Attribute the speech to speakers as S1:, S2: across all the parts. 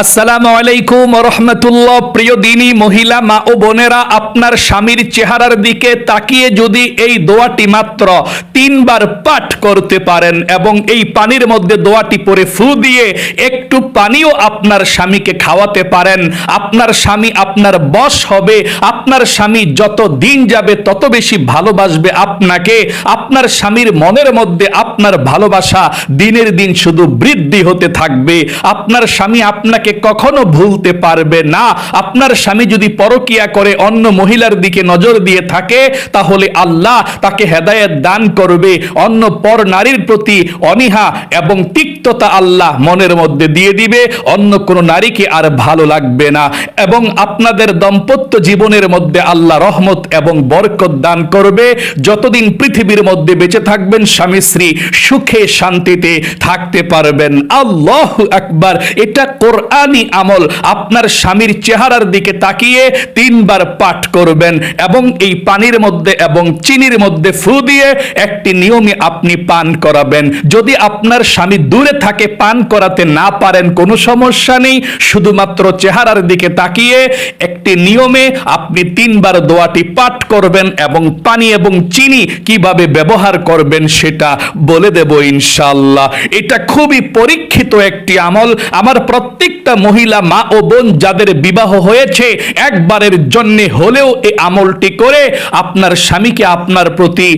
S1: আসসালামু আলাইকুম ওয়া রাহমাতুল্লাহ। প্রিয় দিনী মহিলা মা ও বোনেরা, আপনার স্বামীর চেহারার দিকে তাকিয়ে যদি এই দোয়াটি মাত্র 3 বার পাঠ করতে পারেন এবং এই পানির মধ্যে দোয়াটি পরে ফু দিয়ে একটু পানিও আপনার স্বামীকে খাওয়াতে পারেন, আপনার স্বামী আপনার বশ হবে। আপনার স্বামী যত দিন যাবে তত বেশি ভালোবাসবে আপনাকে। আপনার স্বামীর মনের মধ্যে আপনার ভালোবাসা দিনের দিন শুধু বৃদ্ধি হতে থাকবে। আপনার স্বামী আপনাকে কখনো ভুলতে পারবে না। আপনার স্বামী যদি পরকিয়া করে অন্য মহিলার দিকে নজর দিয়ে থাকে, তাহলে আল্লাহ তাকে হেদায়েত দান করবে। অন্য পর নারীর প্রতি অনীহা এবং তিক্ততা আল্লাহ মনের মধ্যে দিয়ে দিবে। অন্য কোন নারীকে আর ভালো লাগবে না এবং আপনাদের দাম্পত্য জীবনের মধ্যে আল্লাহ রহমত এবং বরকত দান করবে। যতদিন পৃথিবীর মধ্যে বেঁচে থাকবেন, স্বামী স্ত্রী সুখে শান্তিতে থাকতে পারবেন। আল্লাহু আকবার। এটা কোরআনি আমল। আপনার স্বামীর চেহারার দিকে তাকিয়ে 3 বার পাঠ করবেন এবং এই পানির মধ্যে এবং চিনির মধ্যে ফু দিয়ে একটি নিয়মে আপনি পান করাবেন। যদি আপনার স্বামী দূরে থাকে, পান করাতে না পারেন, কোনো সমস্যা নেই। শুধুমাত্র চেহারার দিকে তাকিয়ে একটি নিয়মে আপনি 3 বার দোয়াটি পাঠ করবেন এবং পানি এবং চিনি কিভাবে ব্যবহার করবেন সেটা বলে দেব ইনশাআল্লাহ। এটা খুবই পরীক্ষিত একটি আমল। আমার প্রত্যেকটা মহিলা মা ও বোন যাদের বিবাহ হয়েছে, একবারের জন্য হলেও এই আমলটি করে আপনার স্বামীকে আপনার প্রতি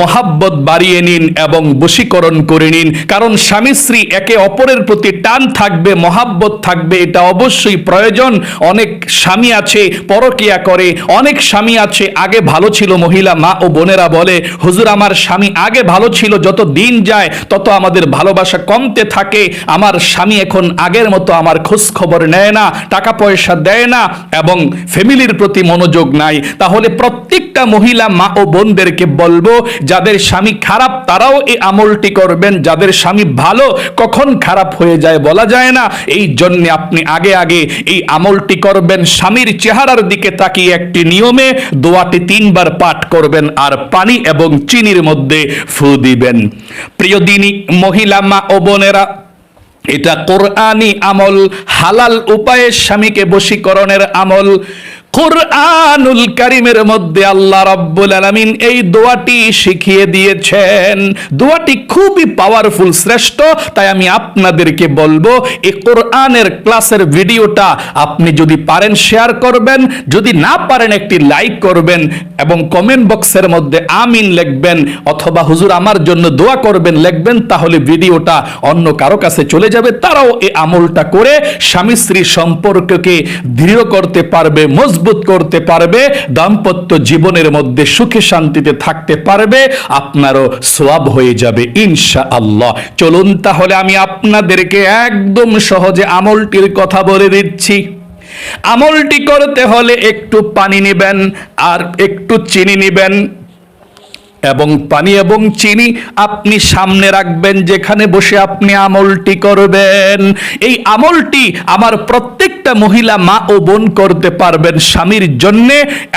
S1: মহাব্বত বাড়িয়ে নিন এবং বশীকরণ করে নিন। কারণ স্বামী স্ত্রী একে অপরের প্রতি টান থাকবে, মহাব্বত থাকবে, এটা অবশ্যই প্রয়োজন। অনেক স্বামী আছে পরকিয়া করে, অনেক স্বামী আছে আগে ভালো ছিল। মহিলা মা ও বোনেরা বলে, হুজুর আমার স্বামী আগে ভালো ছিল, যত দিন যায় তত আমাদের ভালোবাসা কমতে থাকে। আমার স্বামী এখন আগের মতো আমার খোঁজ খবর নেয় না, টাকা পয়সা দেয় না এবং ফ্যামিলির প্রতি মনোযোগ নাই। তাহলে প্রত্যেকটা মহিলা মা ও বোনদেরকে বলবো, যাদের স্বামী খারাপ তারাও এই আমলটি করবেন। যাদের স্বামী ভালো, কখন খারাপ হয়ে যায় বলা যায় না, এই জন্য আপনি আগে আগে এই আমলটি করবেন। স্বামীর চেহারার দিকে তাকিয়ে একটি নিয়মে দোয়াটি 3 বার পাঠ করবেন আর পানি এবং চিনির মধ্যে ফু দিবেন। প্রিয় দিনী মহিলা মা ও বোনেরা, এটা কোরআনি আমল, হালাল উপায়ে স্বামীকে বশীকরণের আমল। কুরআনুল কারীমের মধ্যে আল্লাহ রাব্বুল আলামিন এই দোয়াটি শিখিয়ে দিয়েছেন। দোয়াটি খুবই পাওয়ারফুল, শ্রেষ্ঠ। তাই আমি আপনাদেরকে বলবো, এই কোরআনের ক্লাসের ভিডিওটা আপনি যদি পারেন শেয়ার করবেন, যদি না পারেন একটি লাইক করবেন এবং কমেন্ট বক্সের মধ্যে আমিন লিখবেন অথবা হুজুর আমার জন্য দোয়া করবেন লিখবেন। তাহলে ভিডিওটা অন্য কারো কাছে চলে যাবে, তারাও এই আমলটা করে স্বামী স্ত্রী সম্পর্ককে দৃঢ় করতে পারবে, মজবুত করতে পারবে, দাম্পত্য জীবনের মধ্যে সুখে শান্তিতে থাকতে পারবে, আপনারও সওয়াব হয়ে যাবে ইনশাআল্লাহ। চলুন তাহলে আমি আপনাদেরকে একদম সহজে আমলটির কথা বলে দিচ্ছি। আমলটি করতে হলে একটু পানি নেবেন আর একটু চিনি নেবেন এবং পানি এবং চিনি আপনি সামনে রাখবেন যেখানে বসে আপনি আমলটি করবেন। এই আমলটি আমার প্রত্যেকটা মহিলা মা ও বোন করতে পারবেন স্বামীর জন্য।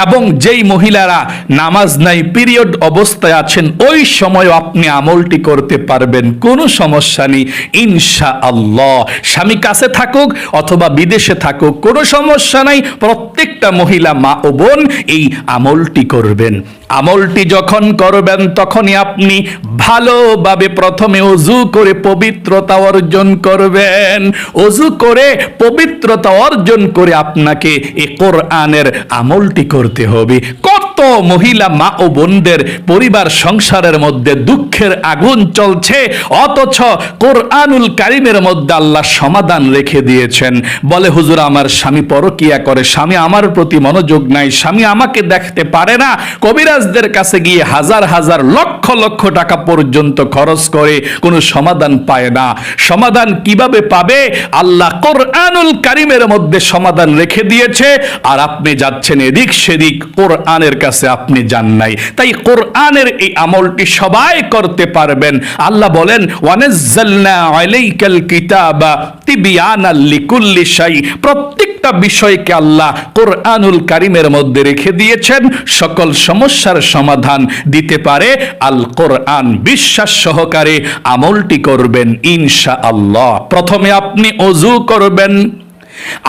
S1: এবং যেই মহিলারা নামাজ নাই, পিরিয়ড অবস্থায় আছেন, ওই সময় আপনি আমলটি করতে পারবেন, কোনো সমস্যা নেই ইনশাআল্লাহ। স্বামী কাছে থাকুক অথবা বিদেশে থাকুক, কোনো সমস্যা নাই। প্রত্যেকটা মহিলা মা ও বোন এই আমলটি করবেন। আমলটি যখন করবেন তখনই আপনি ভালোভাবে প্রথমে ওযু করে পবিত্রতা অর্জন করবেন। ওযু করে পবিত্রতা অর্জন করে আপনাকে এই কোরআনের আমলটি করতে হবে। কত মহিলা মা ও বোনদের পরিবার সংসারের মধ্যে দুঃখের আগুন চলছে, অথচ কোরআনুল কারীমের মধ্যে আল্লাহ সমাধান রেখে দিয়েছেন। বলে হুজুর আমার স্বামী পরকিয়া করে, স্বামী আমার প্রতি মনোযোগ নাই, স্বামী আমাকে দেখতে পারে না। কবিরাজদের কাছে গিয়ে হাজার হাজার লক্ষ লক্ষ টাকা পর্যন্ত খরচ করে কোনো সমাধান পায় না। সমাধান কিভাবে পাবে? আল্লাহ কোরআনুল কারীমের মধ্যে সমাধান রেখে দিয়েছে, আর আপনি যাচ্ছেন এদিক সেদিক, কোরআনের কাছে আপনি যান নাই। তাই কোরআনের এই আমলটি সবাই করতে পারবেন। আল্লাহ বলেন, ওয়ানাজ্জালনা আলাইকাল কিতাবা তিবিয়ানাল লিকুল্লি শাই। প্রত্যেকটা বিষয়কে আল্লাহ কোরআনুল কারীমের মধ্যে রেখে দিয়েছেন। সকল সমস্যার সমাধান দিতে পারে আল কোরআন। বিশ্বাস সহকারে আমলটি করবেন ইনশাআল্লাহ। প্রথমে আপনি ওযু করবেন,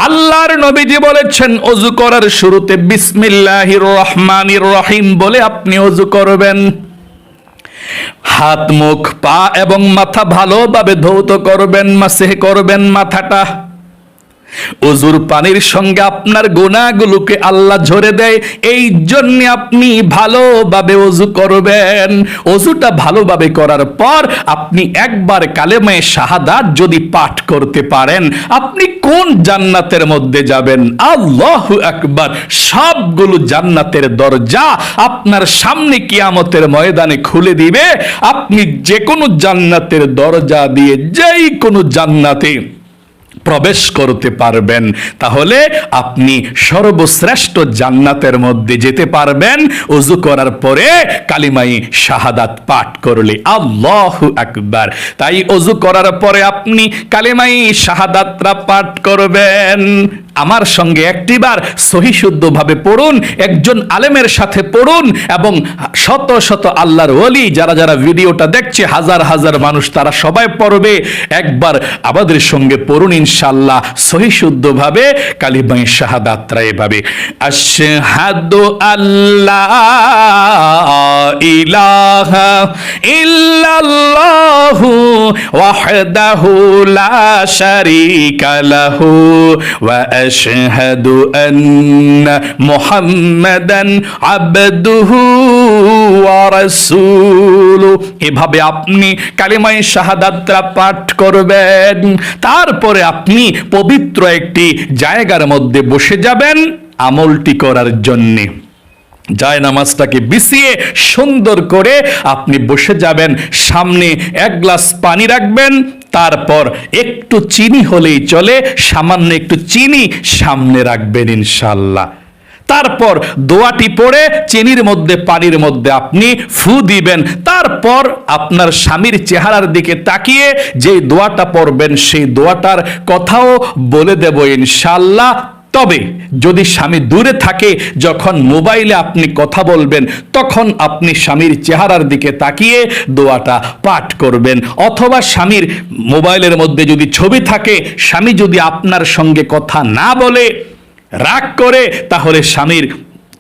S1: আল্লাহর নবীজি বলেছেন ওযু করার শুরুতে বিসমিল্লাহির রহমানির রহিম বলে আপনি ওযু করবেন। হাত, মুখ, পা এবং মাথা ভালোভাবে ধৌত করবেন, মাসেহ করবেন মাথাটা। ওযুর পানির সঙ্গে আপনার গুনাহগুলোকে আল্লাহ ঝরে দেয়, এই জন্য আপনি ভালোভাবে ওযু করবেন। ওযুটা ভালোভাবে করার পর আপনি একবার কালেমা শাহাদাত যদি পাঠ করতে পারেন, আপনি কোন জান্নাতের মধ্যে যাবেন? আল্লাহু আকবার। সবগুলো জান্নাতের দরজা আপনার সামনে কিয়ামতের ময়দানে খুলে দিবে। আপনি যে কোনো জান্নাতের দরজা দিয়ে যেই কোনো জান্নাতে প্রবেশ করতে পারবেন। তাহলে আপনি সর্বশ্রেষ্ঠ জান্নাতের মধ্যে যেতে পারবেন ওযু করার পরে কালিমায়ে শাহাদাত পাঠ করলে। আল্লাহু আকবার। তাই ওযু করার পরে আপনি কালিমায়ে শাহাদাতটা পাঠ করবেন। আমার সঙ্গে একটিবার সহি শুদ্ধভাবে পড়ুন, একজন আলেমের সাথে পড়ুন, এবং শত শত আল্লাহর ওলি যারা যারা ভিডিওটা দেখছে, হাজার হাজার মানুষ, তারা সবাই পড়বে। একবার আমাদের সঙ্গে পড়ুন ইনশাআল্লাহ সহি শুদ্ধভাবে কালিমায়ে শাহাদাতরা এভাবে: আশহাদু আল্লা ইলাহা ইল্লাল্লাহু ওয়াহদাহু লা শারীকা লাহু ওয়া আশহাদু আন্না মুহাম্মাদান আবদুহু ওয়া রাসূলুহু। এভাবে আপনি কালিমায়ে শাহাদাতটা পাঠ করবেন। তারপরে আপনি পবিত্র একটি জায়গার মধ্যে বসে যাবেন আমলটি করার জন্যে। জায়নামাজটাকে বিছিয়ে সুন্দর করে আপনি বসে যাবেন। সামনে এক গ্লাস পানি রাখবেন, তারপর একটু চিনি হলেই চলে, সামান্য একটু চিনি সামনে রাখবেন ইনশাআল্লাহ। তারপর দোয়াটি পড়ে চিনির মধ্যে, পানির মধ্যে আপনি ফু দিবেন। তারপর আপনার স্বামীর চেহারার দিকে তাকিয়ে যে দোয়াটা পড়বেন সেই দোয়াটার কথাও বলে দেব ইনশাআল্লাহ। তবে যদি স্বামী দূরে থাকে, যখন মোবাইলে আপনি কথা বলবেন, তখন আপনি স্বামীর চেহারার দিকে তাকিয়ে দোয়াটা পাঠ করবেন। অথবা স্বামীর মোবাইলের মধ্যে যদি ছবি থাকে, স্বামী যদি আপনার সঙ্গে কথা না বলে, রাগ করে, তাহলে স্বামীর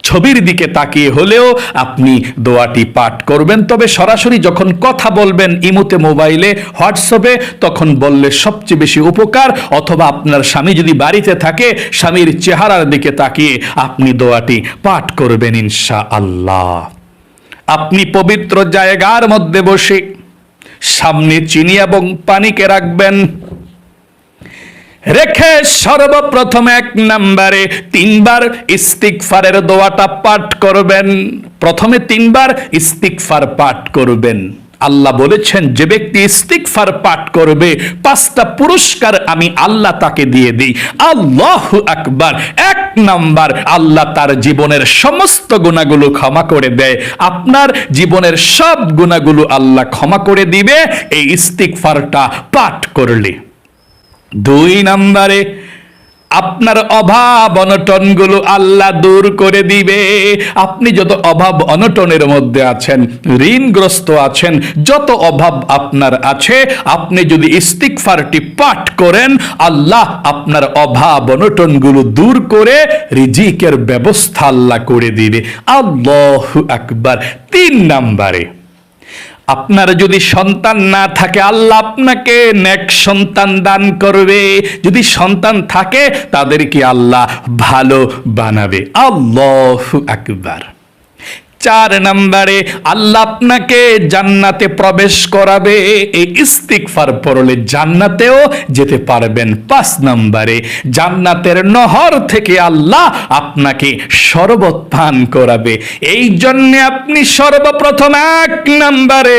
S1: ছবির দিকে তাকিয়ে হলেও আপনি দোয়াটি পাঠ করবেন। তবে সরাসরি যখন কথা বলবেন ইমোতে, মোবাইলে, হোয়াটসঅ্যাপে, তখন বললে সবচেয়ে বেশি উপকার। অথবা আপনার স্বামী যদি বাড়িতে থাকে, স্বামীর চেহারার দিকে তাকিয়ে আপনি দোয়াটি পাঠ করবেন ইনশাআল্লাহ। আপনি পবিত্র জায়গার মধ্যে বসে সামনে চিনি এবং পানিকে রাখবেন। রেখে সর্বপ্রথম 1 নম্বরে 3 বার ইস্তিগফারের দোয়াটা পাঠ করবেন। প্রথমে 3 বার ইস্তিগফার পাঠ করবেন। আল্লাহ বলেছেন, যে ব্যক্তি ইস্তিগফার পাঠ করবে 5টা পুরস্কার আমি আল্লাহ তাকে দিয়ে দিই। আল্লাহু আকবার। 1 নাম্বার, আল্লাহ তার জীবনের সমস্ত গুনাহগুলো ক্ষমা করে দেয়। আপনার জীবনের সব গুনাহগুলো আল্লাহ ক্ষমা করে দিবে এই ইস্তিগফারটা পাঠ করলে। 2 নম্বরে, আপনার অভাব অনটনগুলো আল্লাহ দূর করে দিবে। আপনি যত অভাব অনটনের মধ্যে আছেন, ঋণগ্রস্ত আছেন, যত অভাব আপনার আছে, আপনি যদি ইস্তিগফারটি পাঠ করেন, আল্লাহ আপনার অভাব অনটনগুলো দূর করে রিজিকের ব্যবস্থা আল্লাহ করে দিবে। আল্লাহু আকবার। 3 নম্বরে, আপনার যদি সন্তান না থাকে, আল্লাহ আপনাকে নেক সন্তান দান করবে। যদি সন্তান থাকে, তাদেরকে আল্লাহ ভালো বানাবে। আল্লাহু আকবার। 4 নম্বরে, আল্লাহ আপনাকে জান্নাতে প্রবেশ করাবে। এই ইস্তিগফার পড়লে জান্নাতেও যেতে পারবেন। 5 নম্বরে, জান্নাতের নহর থেকে আল্লাহ আপনাকে শরবত পান করাবে। এই জন্য আপনি সর্বপ্রথম 1 নম্বরে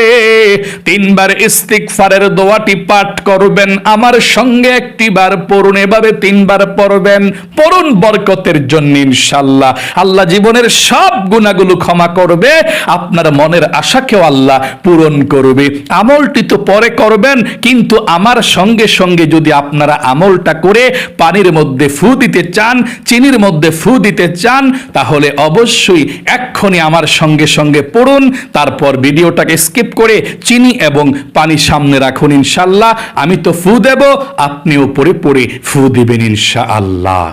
S1: 3 বার ইস্তিগফারের দোয়াটি পাঠ করবেন। আমার সঙ্গে একটিবার পড়ুন, এভাবে 3 বার পড়বেন। পড়ুন বরকতের জন্য ইনশাআল্লাহ। আল্লাহ জীবনের সব গুনাহগুলো ক্ষমা করবে, আপনার মনের আশাকেও আল্লাহ পূরণ করবে। আমলটি তো পরে করবেন, কিন্তু আমার সঙ্গে সঙ্গে যদি আপনারা আমলটা করে পানির মধ্যে ফু দিতে চান, চিনির মধ্যে ফু দিতে চান, তাহলে অবশ্যই এক্ষুনি আমার সঙ্গে সঙ্গে পড়ুন। তারপর ভিডিওটাকে স্কিপ করে চিনি এবং পানি সামনে রাখুন। ইনশাআল্লাহ আমি তো ফু দেব, আপনিও পরে পরে ফু দিবেন ইনশাআল্লাহ।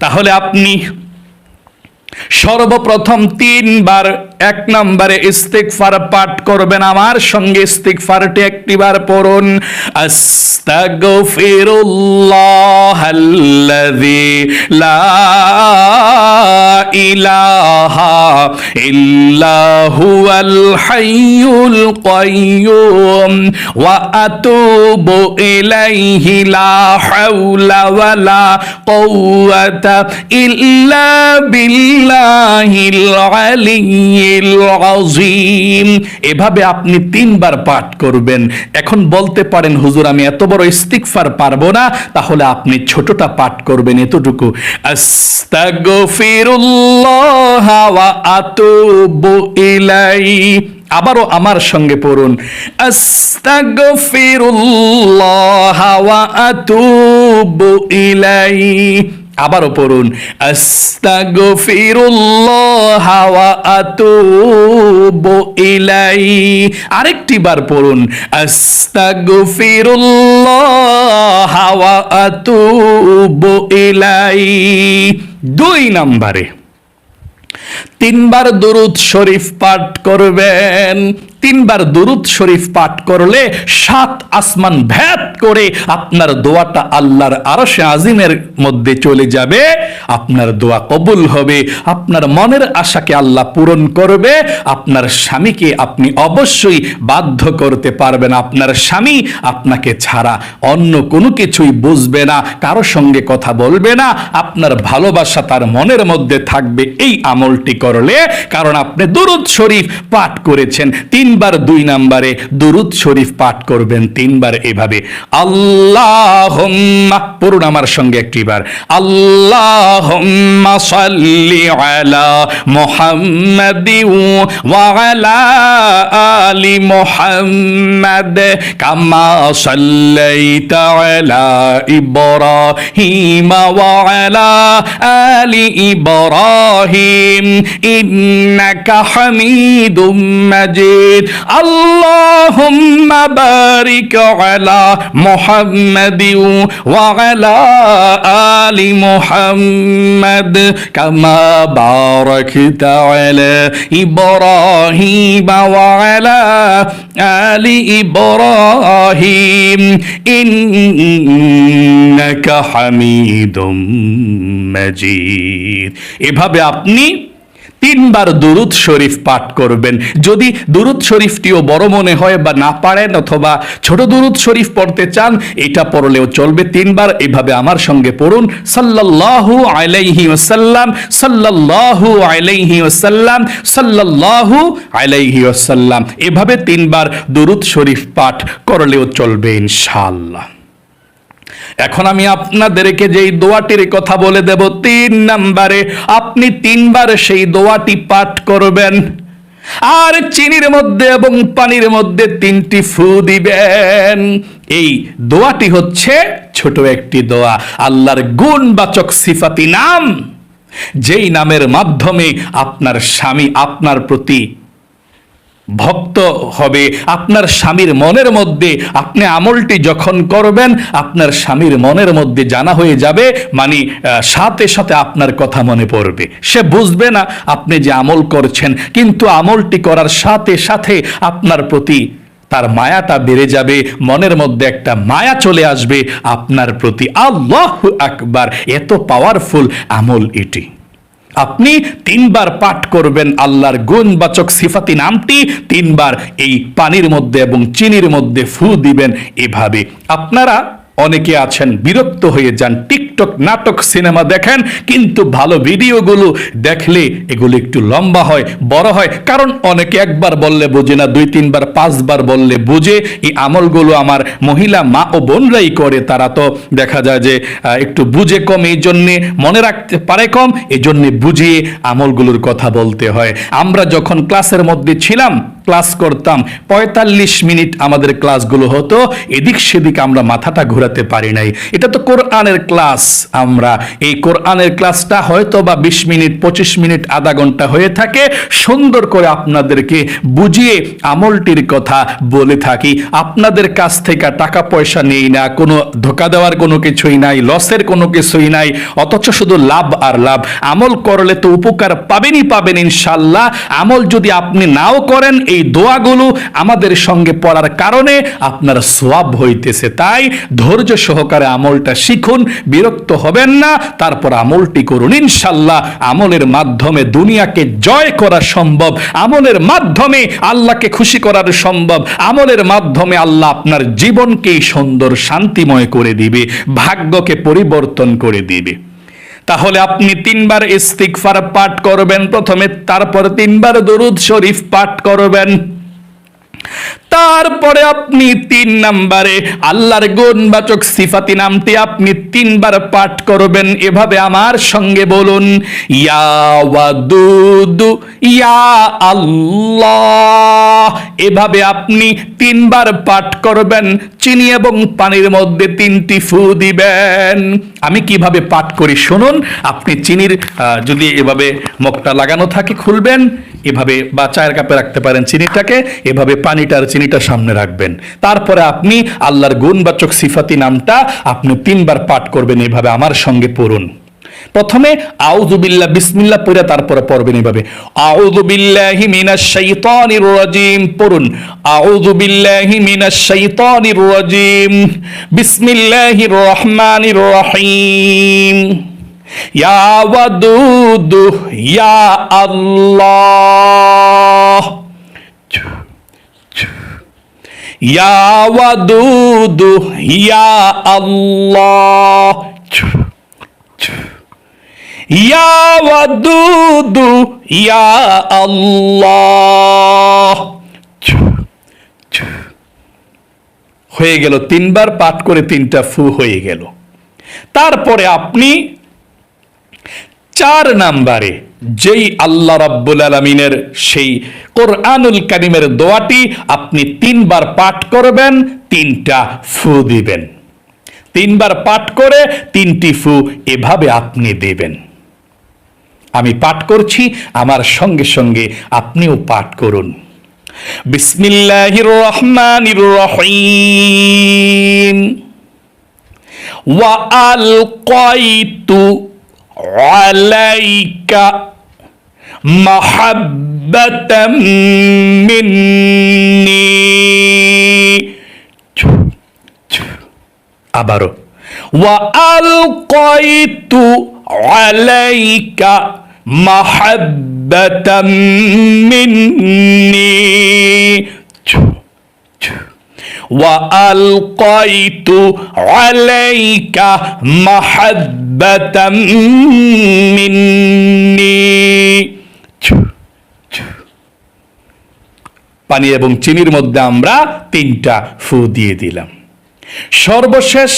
S1: তাহলে আপনি সর্বপ্রথম 3 বার 1 নম্বরে ইস্তিগফার পাঠ করবেন। আমার সঙ্গে ইস্তিগফারটি একটিবার পড়ুন। আস্তাগফিরুল্লাহাল্লাযী লা ইলাহা ইল্লা হুয়াল হাইয়ুল কাইয়্যুম ওয়া আতুবু ইলাইহি লা হাওলা ওয়ালা কুওয়াতা ইল্লা বিল্লাহিল আলিয়্যিল আযীম। এভাবে আপনি 3 বার পাঠ করবেন। এখন বলতে পারেন হুজুর আমি এত বড় ইস্তিগফার পারবো না, তাহলে আপনি ছোটটা পাঠ করবেন এতটুকু। আস্তাগফিরুল্লাহ ওয়া আতুবু ইলাইহি। আবারও আমার সঙ্গে পড়ুন। আস্তাগফিরুল্লাহ ওয়া আতুবু ইলাইহি। আবারও পড়ুন। আস্তাগফিরুল্লাহ ওয়া আতুবু ইলাইহি। আরেকটি বার পড়ুন। আস্তাগফিরুল্লাহ ওয়া আতুবু ইলাইহি। 2 নম্বরে 3 বার দুরূদ শরীফ পাঠ করবেন। 3 বার দুরূদ শরীফ পাঠ করলে 7 আসমান ভেদ করে আপনার দোয়াটা আল্লাহর আরশে আজিমের মধ্যে চলে যাবে। আপনার দোয়া কবুল হবে, আপনার মনের আশাকে আল্লাহ পূরণ করবে। আপনার স্বামীকে আপনি অবশ্যই বাধ্য করতে পারবেন। আপনার স্বামী আপনাকে ছাড়া অন্য কোনো কিছুই বুঝবে না, কারো সঙ্গে কথা বলবে না। আপনার ভালোবাসা তার মনের মধ্যে থাকবে এই আমলটি করলে, কারণ আপনি দুরূদ শরীফ পাঠ করেছেন। 3 বার 2 নম্বরে দুরূদ শরীফ পাঠ করবেন 3 বার এভাবে। আল্লাহুম্মা, পড়ুন আমার সঙ্গে একটিবার। আল্লাহুম্মা সাল্লি আলা মুহাম্মাদি ওয়া আলা আলি মুহাম্মাদ কামা সাল্লাইতা আলা ইব্রাহিম ওয়া আলা আলি ইব্রাহিম ইন্নাকা হামিদুম মাজিদ। আল্লাহুম্মা বারিক আলা মুহাম্মাদি ওয়া আলা আলি মুহাম্মাদ কামা বারাকতা আলা ইব্রাহিম ওয়া আলা আলি ইব্রাহিম ইন্নাকা হামিদুম মাজিদ। এভাবে আপনি 3 বার দুরূদ শরীফ পাঠ করবেন। যদি দুরূদ শরীফটিও বড় মনে হয় বা না পারেন, অথবা ছোট দুরূদ শরীফ পড়তে চান, এটা পড়লেও চলবে। 3 বার এভাবে আমার সঙ্গে পড়ুন। সাল্লাল্লাহু আলাইহি ওয়াসাল্লাম, সাল্লাল্লাহু আলাইহি ওয়াসাল্লাম, সাল্লাল্লাহু আলাইহি ওয়াসাল্লাম। এভাবে 3 বার দুরূদ শরীফ পাঠ করলেও চলবে ইনশাআল্লাহ। এখন আমি আপনাদেরকে যেই দোয়াটির কথা বলে দেব, 3 নম্বরে আপনি 3 বার সেই দোয়াটি পাঠ করবেন। আর চিনির মধ্যে এবং পানির মধ্যে 3টি ফু দিবেন। এই দোয়াটি হচ্ছে ছোট একটি দোয়া, আল্লাহর গুণবাচক সিফাতি নাম, যেই নামের মাধ্যমে আপনার স্বামী আপনার প্রতি ভক্ত হবে। আপনার স্বামীর মনের মধ্যে আপনি আমলটি যখন করবেন, আপনার স্বামীর মনের মধ্যে জানা হয়ে যাবে, মানে সাথে সাথে আপনার কথা মনে পড়বে। সে বুঝবে না আপনি যে আমল করছেন, কিন্তু আমলটি করার সাথে সাথে আপনার প্রতি তার মায়াটা বেড়ে যাবে, মনের মধ্যে একটা মায়া চলে আসবে আপনার প্রতি। আল্লাহু আকবার! এত পাওয়ারফুল আমল এটি। আপনি 3 বার পাঠ করবেন আল্লাহর গুণবাচক সিফাতি নামটি। 3 বার এই পানির মধ্যে এবং চিনির মধ্যে ফু দিবেন। এভাবে আপনারা অনেকে আছেন বিরক্ত হয়ে যান, টিক টিকটক, নাটক, সিনেমা দেখেন, কিন্তু ভালো ভিডিওগুলো দেখলে এগুলো একটু লম্বা হয়, বড় হয়। কারণ অনেকে একবার বললে বোঝে না, 2-3 বার 5 বার বললে বোঝে। এই আমলগুলো আমার মহিলা মা ও বোনরাই করে, তারা তো দেখা যায় যে একটু বুঝে কম, এই জন্যে মনে রাখতে পারে কম, এই জন্যে বুঝিয়ে আমলগুলোর কথা বলতে হয়। আমরা যখন ক্লাসের মধ্যে ছিলাম, ক্লাস করতাম, 45 মিনিট আমাদের ক্লাসগুলো হতো, এদিক সেদিক আমরা মাথাটা ঘোরাতে পারি নাই। এটা তো কোরআনের ক্লাস, আমরা এই কোরআনের ক্লাসটা হয়তো বা 20 মিনিট, 25 মিনিট, আধা ঘন্টা হয়ে থাকে। সুন্দর করে আপনাদেরকে বুঝিয়ে আমলটির কথা বলে থাকি। আপনাদের কাছ থেকে টাকা পয়সা নেই না, কোনো ধোকা দেওয়ার কোনো কিছুই নাই, লসের কোনো কিছুই নাই, অথচ শুধু লাভ আর লাভ। আমল করলে তো উপকার পাবেনই পাবেন ইনশাল্লাহ। আমল যদি আপনি নাও করেন, এই দোয়াগুলো আমাদের সঙ্গে পড়ার কারণে আপনার সওয়াব হইতেছে। তাই ধৈর্য সহকারে আমলটা শিখুন, বিরক্ত হবেন না, তারপর আমলটি করুন। ইনশাল্লাহ আমলের মাধ্যমে দুনিয়াকে জয় করা সম্ভব, আমলের মাধ্যমে আল্লাহকে খুশি করার সম্ভব, আমলের মাধ্যমে আল্লাহ আপনার জীবনকে সুন্দর শান্তিময় করে দিবে, ভাগ্যকে পরিবর্তন করে দিবে। তাহলে আপনি 3 বার ইস্তিগফার পাঠ করবেন প্রথমে, তারপর 3 বার দরুদ শরীফ পাঠ করবেন, তারপরে আপনি 3 নম্বরে আল্লাহর গুণবাচক সিফাতি নামটি আপনি 3 বার পাঠ করবেন। এভাবে আমার সঙ্গে বলুন, ইয়া ওয়াদুদু ইয়া আল্লাহ। এভাবে আপনি 3 বার পাঠ করবেন। চিনি এবং পানির মধ্যে 3টি ফু দিবেন। আমি কিভাবে পাঠ করি শুনুন। আপনি চিনির যদি এভাবে মুখটা লাগানো থাকে খুলবেন, এভাবে, বা চায়ের কাপে রাখতে পারেন চিনিটাকে, এভাবে পানিটা আর চিনিটা সামনে রাখবেন। তারপরে আপনি আল্লাহর গুণবাচক সিফাতি নামটা আপনি 3 বার পাঠ করবেন। এভাবে আমার সঙ্গে পড়ুন। প্রথমে আউযু বিল্লাহ বিসমিল্লাহ পড়ে তারপরে পড়বেন এভাবে, আউযু বিল্লাহি মিনাশ শাইতানির রাজিম। পড়ুন, আউযু বিল্লাহি মিনাশ শাইতানির রাজিম, বিসমিল্লাহির রহমানির রহিম, ইয়া ওয়াদুদু ইয়া আল্লাহ, ইয়া ওয়াদুদু ইয়া আল্লাহ, ইয়া ওয়াদুদু ইয়া আল্লাহ। হয়ে গেল, 3 বার পাঠ করে 3টা ফু হয়ে গেল। তারপরে আপনি 4 নম্বরে যেই আল্লাহ রাব্বুল আলামিনের সেই কোরআনুল কারীমের দোয়াটি আপনি 3 বার পাঠ করবেন, 3টা ফু দিবেন। 3 বার পাঠ করে 3টি ফু এভাবে আপনি দেবেন। আমি পাঠ করছি, আমার সঙ্গে সঙ্গে আপনিও পাঠ করুন। বিসমিল্লাহির রহমানির রহিম, ওয়া আলকাইতু আলাইকা মাহাব্বাতাম মিন্নি। আবারো, ওয়া আলকাইতু আলাইকা মাহাব্বাতাম মিন্নি, ওয়া আলকাইতু আলাইকা মাহাব্বাতাম মিন্নি। পানি এবং চিনির মধ্যে আমরা 3টা ফু দিয়ে দিলাম। সর্বশেষ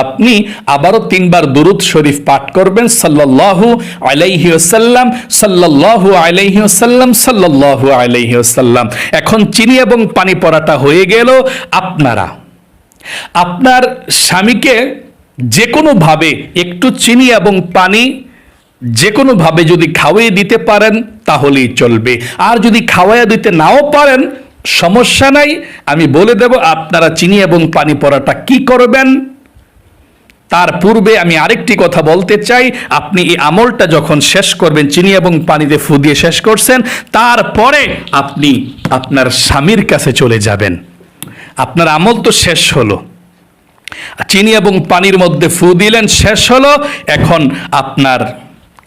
S1: আপনি আবারও 3 বার দুরূদ শরীফ পাঠ করবেন, সাল্লাল্লাহু আলাইহি ওয়াসাল্লাম, সাল্লাল্লাহু আলাইহি ওয়াসাল্লাম, সাল্লাল্লাহু আলাইহি ওয়াসাল্লাম। এখন চিনি এবং পানি পড়াটা হয়ে গেল। আপনারা আপনার স্বামীকে যে কোনো ভাবে একটু চিনি এবং পানি যে কোনো ভাবে যদি খাওয়িয়ে দিতে পারেন তাহলেই চলবে। আর যদি খাওয়াইয়া দিতে নাও পারেন সমস্যা নাই, আমি বলে দেব আপনারা চিনি এবং পানি পড়াটা কি করবেন। তার পূর্বে আমি আরেকটি কথা বলতে চাই, আপনি এই আমলটা যখন শেষ করবেন, চিনি এবং পানিতে ফু দিয়ে শেষ করছেন, তারপরে আপনি আপনার স্বামীর কাছে চলে যাবেন। আপনার আমল তো শেষ হলো, চিনি এবং পানির মধ্যে ফু দিলেন, শেষ হলো। এখন আপনার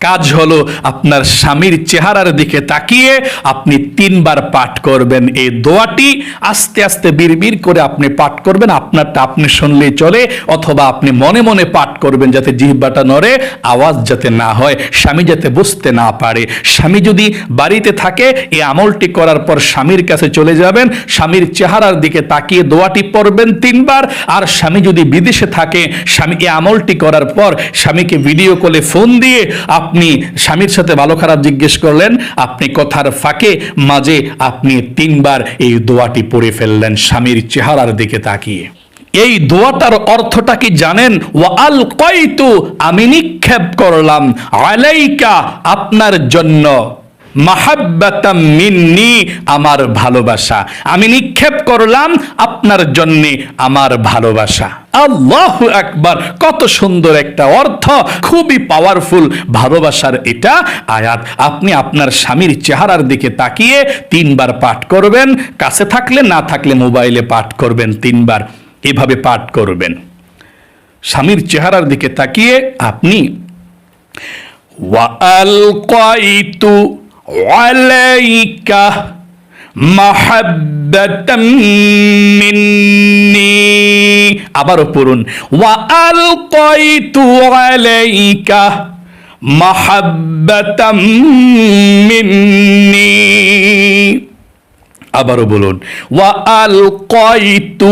S1: কাজ হলো আপনার স্বামীর চেহারার দিকে তাকিয়ে আপনি 3 বার পাঠ করবেন। এই দোয়াটি আস্তে আস্তে বিড়বিড় করে আপনি পাঠ করবেন, আপনারটা আপনি শুনলেই চলে, অথবা আপনি মনে মনে পাঠ করবেন যাতে জিহ্বাটা নড়ে, আওয়াজ যাতে না হয়, স্বামী যাতে বুঝতে না পারে। স্বামী যদি বাড়িতে থাকে এই আমলটি করার পর স্বামীর কাছে চলে যাবেন, স্বামীর চেহারার দিকে তাকিয়ে দোয়াটি পড়বেন 3 বার। আর স্বামী যদি বিদেশে থাকে, স্বামী এই আমলটি করার পর স্বামীকে ভিডিও কলে ফোন দিয়ে আপনি স্বামীর সাথে ভালো খারাপ জিজ্ঞেস করলেন, আপনি কথার ফাঁকে মাঝে আপনি 3 বার এই দোয়াটি পড়ে ফেললেন স্বামীর চেহারার দিকে তাকিয়ে। এই দোয়াটার অর্থটা কি জানেন? ওয়া আলকাইতু, আমি নিক্ষেপ করলাম, আলাইকা, আপনার জন্য, মাহাব্বাতাম মিন্নি, আমার ভালোবাসা, আমি নিক্ষেপ করলাম আপনার জন্য আমার ভালোবাসা। আল্লাহু আকবার, কত সুন্দর একটা অর্থ, খুবই পাওয়ারফুল ভালোবাসার এটা আয়াত। আপনি আপনার স্বামীর চেহারার দিকে তাকিয়ে 3 বার পাঠ করবেন, কাছে থাকলে না থাকলে মোবাইলে পাঠ করবেন 3 বার, এভাবে পাঠ করবেন। স্বামীর চেহারার দিকে তাকিয়ে আপনি ওয়া আলকাইতু আলাইকা মাহাব্বাতাম মিন্নি, আবারও পড়ুন, ওয়া আলকাইতু আলাইকা মাহাব্বাতাম মিন্নি, আবারও বলুন, ওয়া আলকাইতু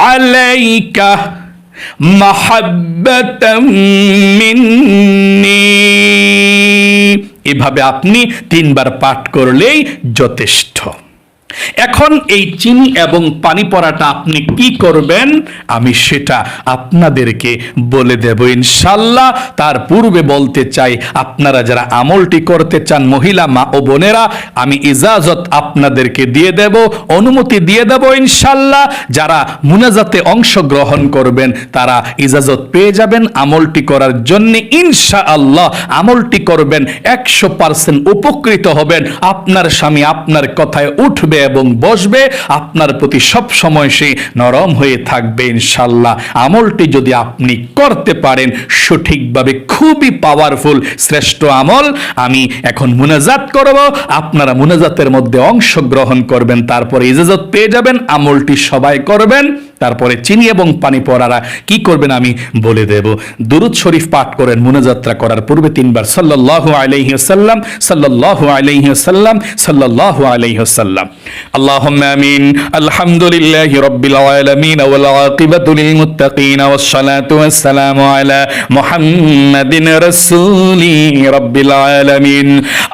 S1: আলাইকা মাহাব্বাতাম মিন্নি। এভাবে আপনি 3 বার পাঠ করলেই যথেষ্ট। এখন এই চিনি এবং পানি পড়াটা আপনি কি করবেন আমি সেটা আপনাদেরকে বলে দেব ইনশাআল্লাহ। তার পূর্বে বলতে চাই, আপনারা যারা আমলটি করতে চান মহিলা মা ও বোনেরা, আমি ইজাজত আপনাদেরকে দিয়ে দেব, অনুমতি দিয়ে দেব ইনশাআল্লাহ। যারা মুনাজাতে অংশগ্রহণ করবেন তারা ইজাজত পেয়ে যাবেন আমলটি করার জন্য ইনশাআল্লাহ। আমলটি করবেন, 100% উপকৃত হবেন। আপনার স্বামী আপনার কথায় উঠবে এবং বসবে, আপনার প্রতি সব সময় সে নরম হয়ে থাকবে ইনশাআল্লাহ। আমলটি যদি আপনি করতে পারেন সঠিকভাবে, খুবই পাওয়ারফুল শ্রেষ্ঠ আমল। আমি এখন মুনাজাত করব, আপনারা মুনাজাতের মধ্যে অংশগ্রহণ করবেন, তারপরে ইজাজত পেয়ে যাবেন। আমলটি সবাই করবেন, তারপরে চিনি এবং পানি পড়ারা কি করবেন আমি বলে দেব। দুরূদ শরীফ পাঠ করেন মুনাজাতরা করার পূর্বে 3 বার, সাল্লাল্লাহু আলাইহি ওয়াসাল্লাম, সাল্লাল্লাহু আলাইহি ওয়াসাল্লাম, সাল্লাল্লাহু আলাইহি ওয়াসাল্লাম। আল্লাহুম্মা আমিন। আলহামদুলিল্লাহি রাব্বিল আলামিন ওয়াল আকিবাতু লিল মুত্তাকিন ওয়াস সালাতু ওয়াস সালামু আলা মুহাম্মাদিন রাসূলি রাব্বিল আলামিন।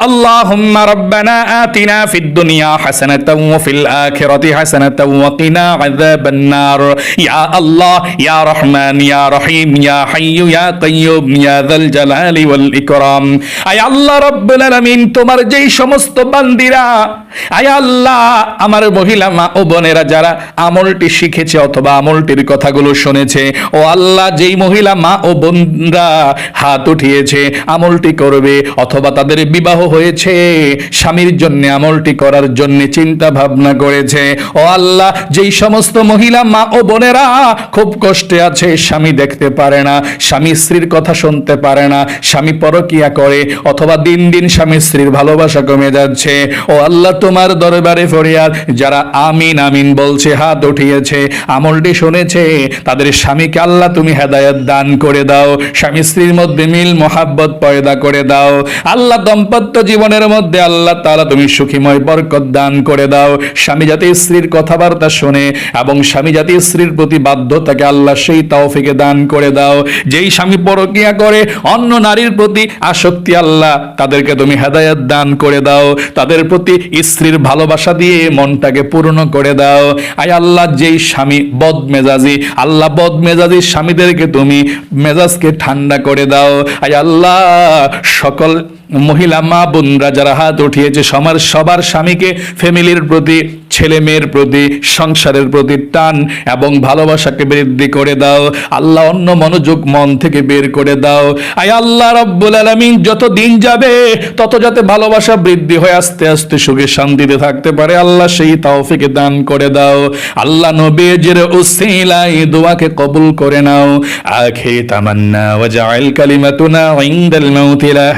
S1: আল্লাহুম্মা রাব্বানা আতিনা ফিদ দুনিয়া হাসানাতাও ওয়া ফিল আখিরাতি হাসানাতাও ওয়া কিনা আযাবান নার। ইয়া আল্লাহ, ইয়া রহমান, ইয়া রহিম, ইয়া হাইয়্যু, ইয়া কাইয়্যুম, ইয়া যাল জালালি ওয়াল ইকরাম। আয় আল্লাহ রাব্বুল আলামিন, তোমার যেই সমস্ত বান্দিরা, আয় আল্লাহ আমার মহিলা মা ও বোনেরা যারা আমলটি শিখেছে অথবা আমলটির কথাগুলো শুনেছে, ও আল্লাহ যেই মহিলা মা ও বোনরা হাত উঠিয়েছে আমলটি করবে, অথবা তাদের বিবাহ হয়েছে, স্বামীর জন্য আমলটি করার জন্য চিন্তা ভাবনা করেছে, ও আল্লাহ যেই সমস্ত মহিলা মা ও বোনেরা খুব কষ্টে আছে, স্বামী দেখতে পারে না, স্বামী স্ত্রীর কথা শুনতে পারে না, স্বামী পরকিয়া করে, অথবা দিন দিন স্বামী স্ত্রীর ভালোবাসা কমে যাচ্ছে, ও আল্লাহ তোমার দরবারে ফরিয়াদ, যারা আমিন আমিন বলছে, হাত উঠিয়েছে, আমলটি শুনেছে, তাদের স্বামীকে আল্লাহ তুমি হেদায়েত দান করে দাও, স্বামী স্ত্রীর মধ্যে মিল মোহাব্বত পয়দা করে দাও আল্লাহ, দাম্পত্য জীবনের মধ্যে আল্লাহ তাআলা তুমি সুখীময় বরকত দান করে দাও। স্বামী যাতে স্ত্রীর কথাবার্তা শুনে এবং স্বামী যাতে স্ত্রীর প্রতি বাধ্যতাকে আল্লাহ সেই তৌফিকে দান করে দাও। যেই স্বামী পরকিয়া করে, অন্য নারীর প্রতি আসক্তি, আল্লাহ তাদেরকে তুমি হেদায়েত দান করে দাও, তাদের প্রতি স্ত্রীর ভালোবাসা দিয়ে মনটাকে পূর্ণ করে দাও। আয় আল্লাহ যেই স্বামী বদমেজাজি, আল্লাহ বদমেজাজি স্বামীদেরকে তুমি মেজাজকে ঠান্ডা করে দাও। আয় আল্লাহ সকল মহিলা মা বোনরা যারা হাত উঠিয়েছে সবার স্বামীকে, ফ্যামিলির প্রতি, ছেলে মেয়ের প্রতি, সংসারের প্রতি টান এবং ভালোবাসাকে বৃদ্ধি করে দাও আল্লাহ। অন্য মনোযোগ মন থেকে বের করে দাও। আয় আল্লাহ রাব্বুল আলামিন, যত দিন যাবে তত যাতে ভালোবাসা বৃদ্ধি হয়ে আস্তে আস্তে সুখে শান্তিতে থাকতে পারে আল্লাহ সেই তৌফিক দান করে দাও আল্লাহ। নবীজির উসিলায় দোয়াকে কবুল করে নাও। আখির তামান্না ওয়াজআল কালিমাতুনা ইনদাল মাউতি লা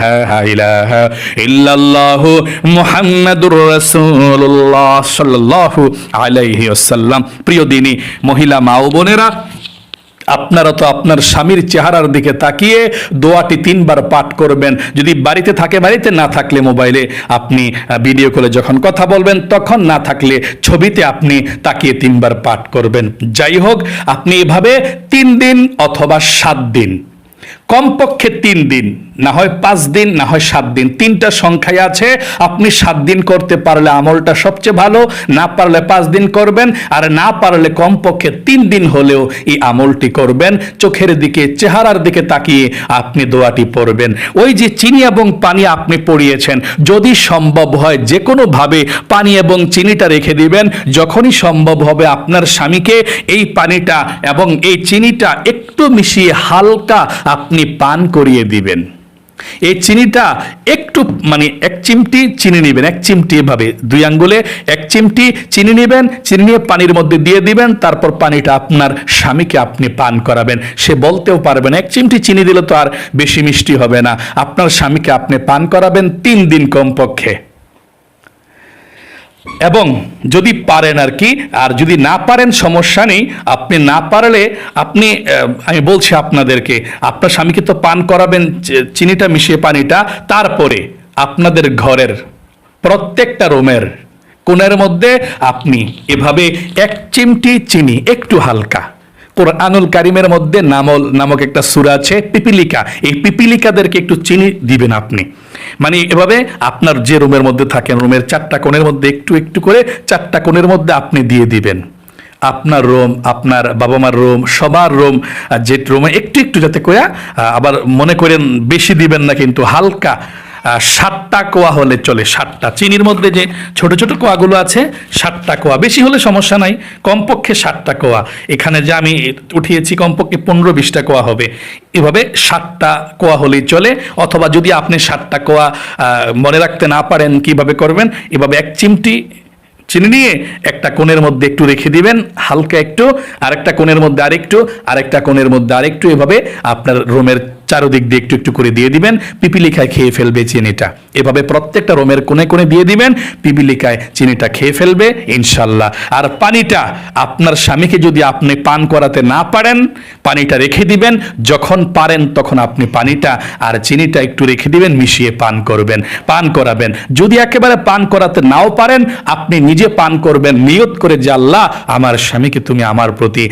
S1: ইলাহা ইল্লাল্লাহু মুহাম্মাদুর রাসূলুল্লাহ সাল্লাল্লাহু আলাইহি ওয়াসাল্লাম। প্রিয় দিনী মহিলা মা ও বোনেরা, আপনারা তো আপনার স্বামীর চেহারার দিকে তাকিয়ে দোয়াটি 3 বার পাঠ করবেন। যদি বাড়িতে থাকে বাড়িতে, না থাকলে মোবাইলে আপনি ভিডিও কলে যখন কথা বলবেন তখন, না থাকলে ছবিতে আপনি তাকিয়ে 3 বার পাঠ করবেন। যাই হোক, আপনি এভাবে 3 দিন অথবা 7 দিন, কমপক্ষে 3 দিন, না হয় 5 দিন, না হয় 7 দিন, 3টা সংখ্যায় আছে। আপনি 7 দিন করতে পারলে আমলটা সবচেয়ে ভালো, না পারলে 5 দিন করবেন, আর না পারলে কমপক্ষে 3 দিন হলেও এই আমলটি করবেন। চোখের দিকে, চেহারার দিকে তাকিয়ে আপনি দোয়াটি পড়বেন। ওই যে চিনি এবং পানি আপনি পড়িয়েছেন, যদি সম্ভব হয় যে কোনোভাবে পানি এবং চিনিটা রেখে দিবেন। যখনই সম্ভব হবে আপনার স্বামীকে এই পানিটা এবং এই চিনিটা একটু মিশিয়ে হালকা আপনি পান করিয়ে দিবেন। এই চিনিটা একটু, মানে 1 চিমটি চিনি নেবেন, 1 চিমটি, এভাবে 2 আঙ্গুলে 1 চিমটি চিনি নেবেন, চিনি নিয়ে পানির মধ্যে দিয়ে দিবেন। তারপর পানিটা আপনার স্বামীকে আপনি পান করাবেন। সে বলতেও পারবে না, 1 চিমটি চিনি দিলে তো আর বেশি মিষ্টি হবে না। আপনার স্বামীকে আপনি পান করাবেন 3 দিন কমপক্ষে। এবং যদি পারেন আর কি, আর যদি না পারেন সমস্যা নেই। আপনি না পারলে আপনি, আমি বলছি আপনাদেরকে, আপনার স্বামীকে তো পান করাবেন চিনিটা মিশিয়ে পানিটা। তারপরে আপনাদের ঘরের প্রত্যেকটা রুমের কোণের মধ্যে আপনি এভাবে 1 চিমটি চিনি, একটু হালকা, কোরআনুল কারিমের মধ্যে নামল নামক একটা সূরা আছে, পিপিলিকা, এই পিপিলিকাদেরকে একটু চিনি দিবেন আপনি। মানে এভাবে আপনার যে রুমের মধ্যে থাকেন, রুমের 4টা কোণের মধ্যে একটু একটু করে 4টা কোণের মধ্যে আপনি দিয়ে দিবেন। আপনার রুম, আপনার বাবা মার রুম, সবার রুম, যে রুমে একটু একটু যাতে করে, আবার মনে করেন বেশি দিবেন না, কিন্তু হালকা 7টা কোয়া হলে চলে। 7টা চিনির মধ্যে যে ছোট ছোট কোয়াগুলো আছে, 7টা কোয়া, বেশি হলে সমস্যা নাই, কমপক্ষে 7টা কোয়া। এখানে যে আমি উঠিয়েছি কমপক্ষে 15-20টা কোয়া হবে। এভাবে 7টা কোয়া হলেই চলে। অথবা যদি আপনি 7টা কোয়া মনে রাখতে না পারেন, কিভাবে করবেন, এভাবে 1 চিমটি চিনি নিয়ে একটা কোণের মধ্যে একটু রেখে দিবেন, হালকা একটু, আরেকটা কোণের মধ্যে আরেকটু, আরেকটা কোণের মধ্যে আরেকটু, এভাবে আপনার রুমের চারদিক দিয়ে একটু একটু করে দিয়ে দিবেন। পিপিলিকায় খেয়ে ফেলবে চিনিটা। এভাবে প্রত্যেকটা রুমের কোণে কোণে দিয়ে দিবেন, পিপিলিকায় চিনিটা খেয়ে ফেলবে ইনশাল্লাহ। আর পানিটা আপনার স্বামীকে যদি আপনি পান করাতে না পারেন, পানিটা রেখে দিবেন। যখন পারেন তখন আপনি পানিটা আর চিনিটা একটু রেখে দিবেন, মিশিয়ে পান করবেন, পান করাবেন। যদি একেবারে পান করাতে নাও পারেন, আপনি নিজে পান করবেন, নিয়ত করে যে আল্লাহ, আমার স্বামীকে তুমি আমার প্রতি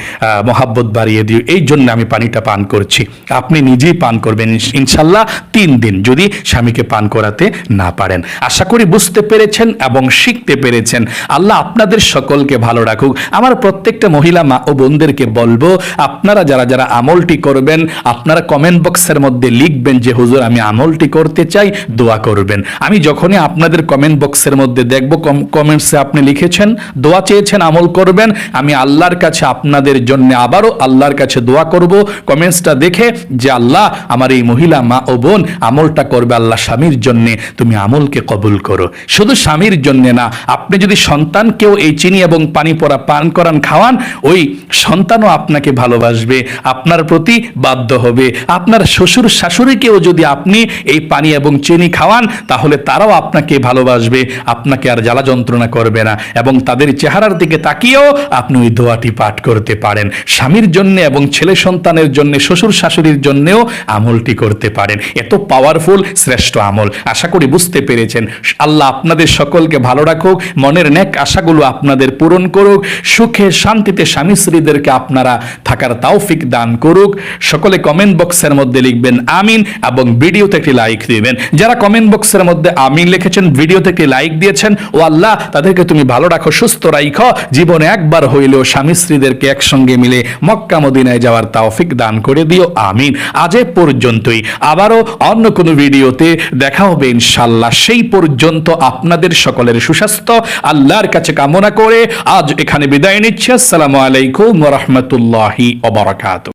S1: মহাব্বত বাড়িয়ে দিও, এই জন্য আমি পানিটা পান করছি। আপনি নিজেই পান করবেন ইনশাল্লাহ 3 দিন, যদি স্বামীকে পান করাতে না পারেন। আশা করি বুঝতে পেরেছেন এবং শিখতে পেরেছেন। আল্লাহ আপনাদের সকলকে ভালো রাখুক। আমার প্রত্যেকটা মহিলা মা ও বোনদেরকে বলবো, আপনারা যারা যারা আমলটি করবেন, আপনারা কমেন্ট বক্সের মধ্যে লিখবেন যে হুজুর আমি আমলটি করতে চাই, দোয়া করবেন। আমি যখনই আপনাদের কমেন্ট বক্সের মধ্যে দেখব, কমেন্টসে আপনি লিখেছেন, দোয়া চেয়েছেন, আমল করবেন, আমি আল্লাহর কাছে আপনাদের জন্য আবারও আল্লাহর কাছে দোয়া করব কমেন্টসটা দেখে, যে আল্লাহ আমার এই মহিলা মা ও বোন আমলটা করবে, আল্লাহ স্বামীর জন্যে তুমি আমলকে কবুল করো। শুধু স্বামীর জন্যে না, আপনি যদি সন্তানকেও এই চিনি এবং পানি পড়া পান করান, খাওয়ান, ওই সন্তানও আপনাকে ভালোবাসবে, আপনার প্রতি বাধ্য হবে। আপনার শ্বশুর শাশুড়িকেও যদি আপনি এই পানি এবং চিনি খাওয়ান, তাহলে তারাও আপনাকে ভালোবাসবে, আপনাকে আর জ্বালা যন্ত্রণা করবে না। এবং তাদের চেহারার দিকে তাকিয়েও আপনি ওই দোয়াটি পাঠ করতে পারেন। স্বামীর জন্য এবং ছেলে সন্তানের জন্য, শ্বশুর শাশুড়ির জন্যেও আমলটি করতে পারেন। এত পাওয়ারফুল শ্রেষ্ঠ আমল। আশা করি বুঝতে পেরেছেন। আল্লাহ আপনাদের সকলকে ভালো রাখুক, মনের নেক আশাগুলো আপনাদের পূরণ করুক, সুখে শান্তিতে স্বামী স্ত্রীদেরকে আপনারা থাকার তৌফিক দান করুক। সকলে কমেন্ট বক্সের মধ্যে লিখবেন আমিন এবং ভিডিওতে একটি লাইক দিবেন। যারা কমেন্ট বক্সের মধ্যে আমিন লিখেছেন, ভিডিওতে একটি লাইক দিয়েছেন, ও আল্লাহ তাদেরকে তুমি ভালো রাখো, সুস্থ রাখো, জীবনে একবার হইলেও স্বামী স্ত্রীদেরকে একসঙ্গে মিলে মক্কা মদিনায় যাওয়ার তৌফিক দান করে দিও, আমিন। আজ এ পর্যন্তই। আবারও অন্য কোনো ভিডিওতে দেখা হবে ইনশাআল্লাহ। সেই পর্যন্ত আপনাদের সকলের সুস্বাস্থ্য আল্লাহর কাছে কামনা করে আজ এখানে বিদায় নিচ্ছি। আসসালামু আলাইকুম ওয়া রাহমাতুল্লাহি ওয়া বারাকাতুহু।